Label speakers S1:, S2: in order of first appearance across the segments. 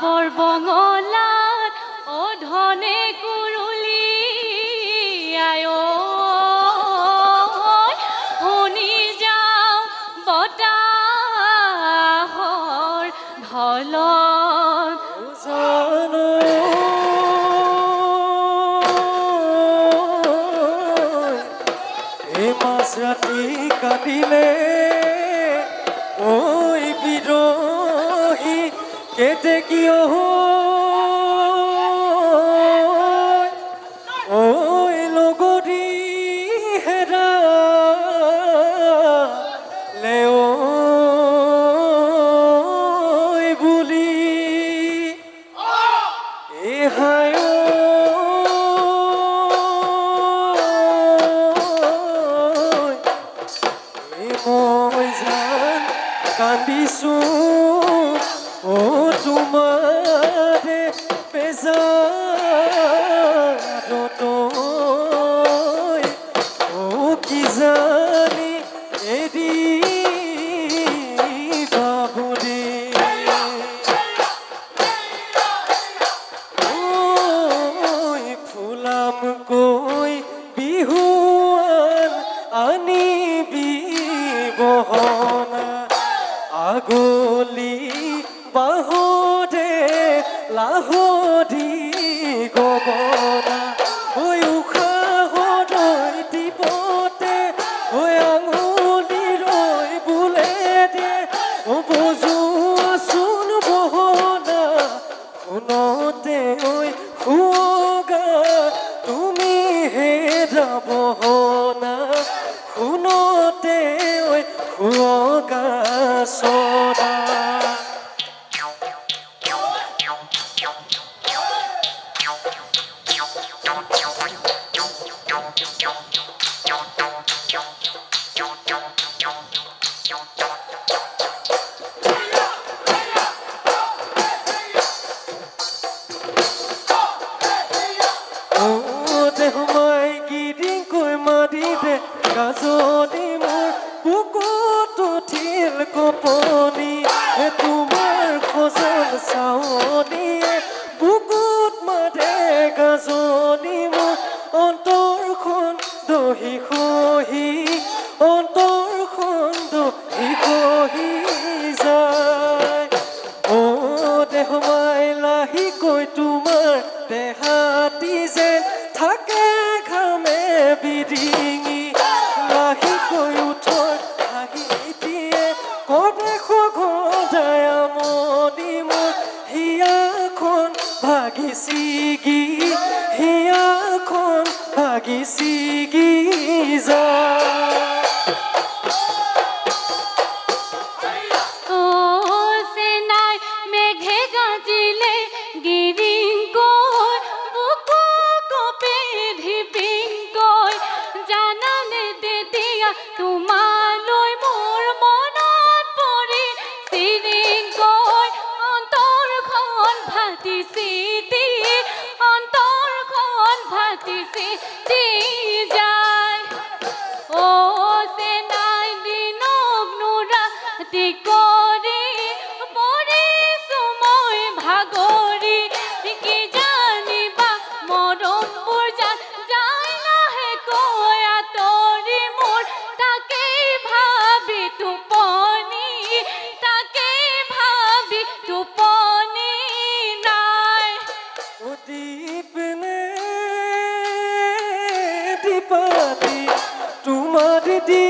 S1: বৰ বঙলাত অধনে কুৰুলি আয় শুনি যাওঁ বতাহৰ ঢলত
S2: মাঝরাতি কাঁদিলে ওই বিরোহী কেটে কিয় ওই লগরি হেরা লেও বুলি এ হায় কান্দিছো ও তোমারে পেজারত ও কি জানি এরি বাবুরে ওই ফুলাম কই বিহুয়ান আনিবি বহনা আগলি বাহরে লাহরি গগনা ওই উশাহরৈ দিবতে ওই আঙুলি ৰৈ বুলে দে ও বজোৱাচোন বহনা শুনতে ঐ সুগা তুমি হেৰা বহনা শুনতে ঐ সুগা সদা দেহমাই গিৰি কৈ মাৰি দে গাজনি মোৰ বুকুত উঠিল কপনি তোমাৰ খোজন চাৱনিয়ে বুকুত মাৰে গাজনি মোৰ অন্তৰখন দহি খহি অন্তৰখন দহি খহি যায় ও দেহমাই লাহিকৈ তোমাৰ দেহাতি যেন থাকে ঘামে বিৰিঙি লাহিকৈ উঠৰ হাঁহি দিয়ে কদে সঘনাই আমনি মোৰ হিয়াখন ভাগি ছিগি হিয়াখন ভাগি ছিগি যায়
S1: তোমালৈ মোৰ মনত পৰি চিৰিংকৈ অন্তৰখন ভাটিছিতি অন্তৰখন ভাটিছিতি যায় ও চেনাই দিনক নুৰাতি কৰি পৰিছো মই ভাগৰি কি জানিবা মৰমবোৰ যায় লাহেকৈ আঁতৰি মোৰ তাকেই ভাবি টোপনি নাই
S2: দীপনে দীপাতি তোমাৰ দি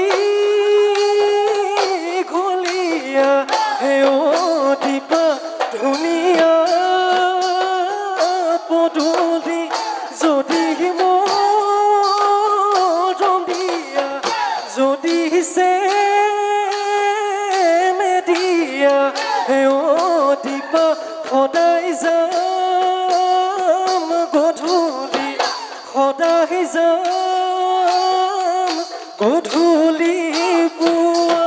S2: ঘলিয়া হে ও দীপা ধুনীয়া পদূলি যদি মৰম দিয়া যদি দিয়া হে ও দীপা সদায় যাম গধূলি সদায় যাম গধূলি পুৱা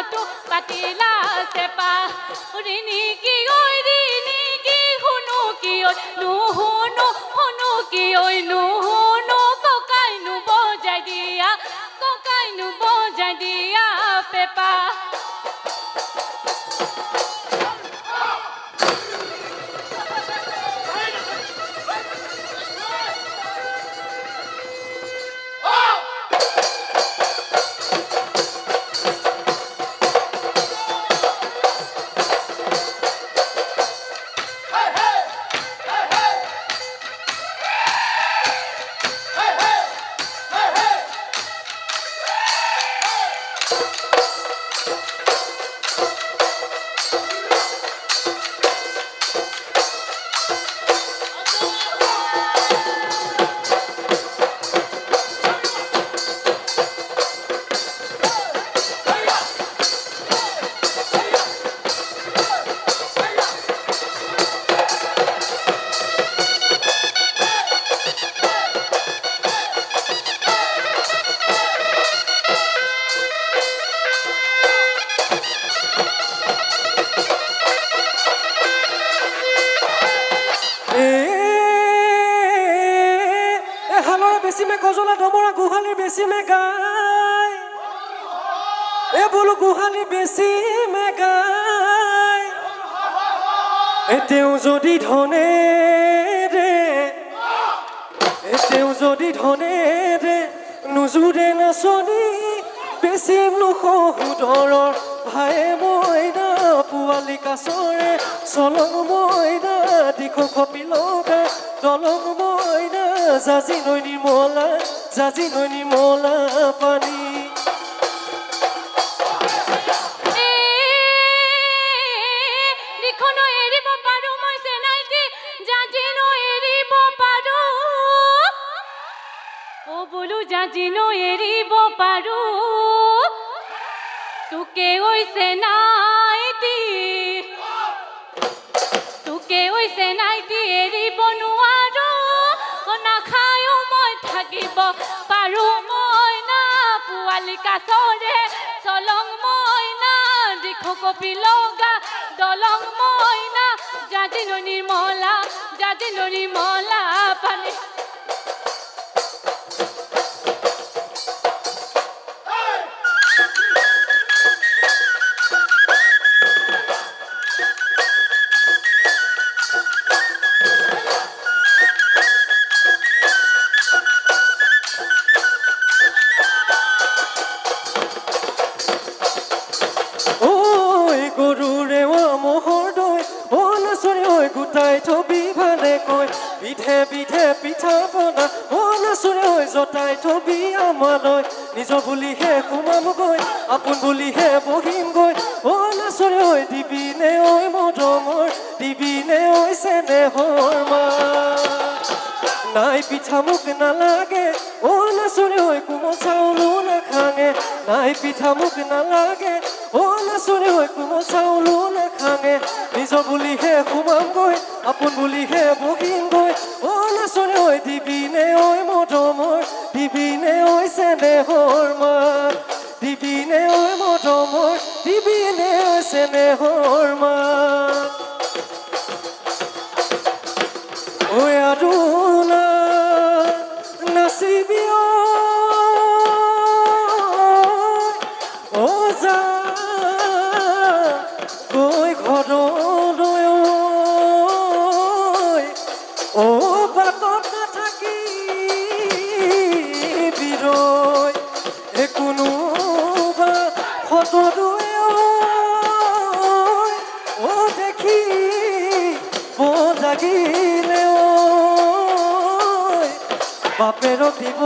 S1: কথাটো পাতিলা চেপা ৰিণি কি ঐ ৰিণি কি শুনো কি ঐ নুশুনো শুনো কি ঐ নুশুনো ককাইনো বজাই দিয়া পেপা
S2: বেছি মে গজলা ডমৰা গোহালি বেছি মে গায় বোলো গোহালি বেছি মে গায় তেওঁ যদি ধনে নুজুৰে নাচনি বেছিম নুসুদৰৰ ভায়ে মইনা পোৱালি কাছৰে চলং মইনা দিখ কপিলকা দলং মইনা জাজি নৈ নিৰ্মলা পানী
S1: জাজিনো এৰিব পাৰো তোকে ঐছে নাইতি এৰিব নোৱাৰো নাখায়ো মই থাকিব পাৰো মইনা পোৱালি কাছৰে চলং মইনা দিখ কপিলগা দলং মইনা জাজিনো নিৰ্মলা পানী
S2: গোটাই থবি ভালে কৈ বিধে পিঠা পনা নাচৰে হৈ জতাই থবি আমালৈ নিজৰ বুলিহে সোমামগৈ আপোন বুলিহে বহিমগৈ নাচৰে হৈ দিবিনে ঐ মৰমৰ দিবিনে ঐ চেনেহৰ মা নাই পিঠা মোক নালাগে নাচৰে হৈ কোমল চাউলো নাখাঙে নাই পিঠা মোক নালাগে নাচৰে হৈ কোমল চাউলো নাখাঙে নিজৰ বুলিহে সোমামগৈ আপোন বুলিহে বহিমগৈ নাচৰে হৈ দিবিনে ঐ মৰমৰ দিবিনে ঐ চেনেহৰ মা দিবিনে ঐ মৰমৰ দিবিনে ঐ চেনেহৰ মা ঐ আৰুলা নাচিবি যা গৈ ঘৰলৈ বাটত নাথাকি বিৰৈ কোনোবা ফটোৱে দেখি লাগিলে বাপেৰক দিব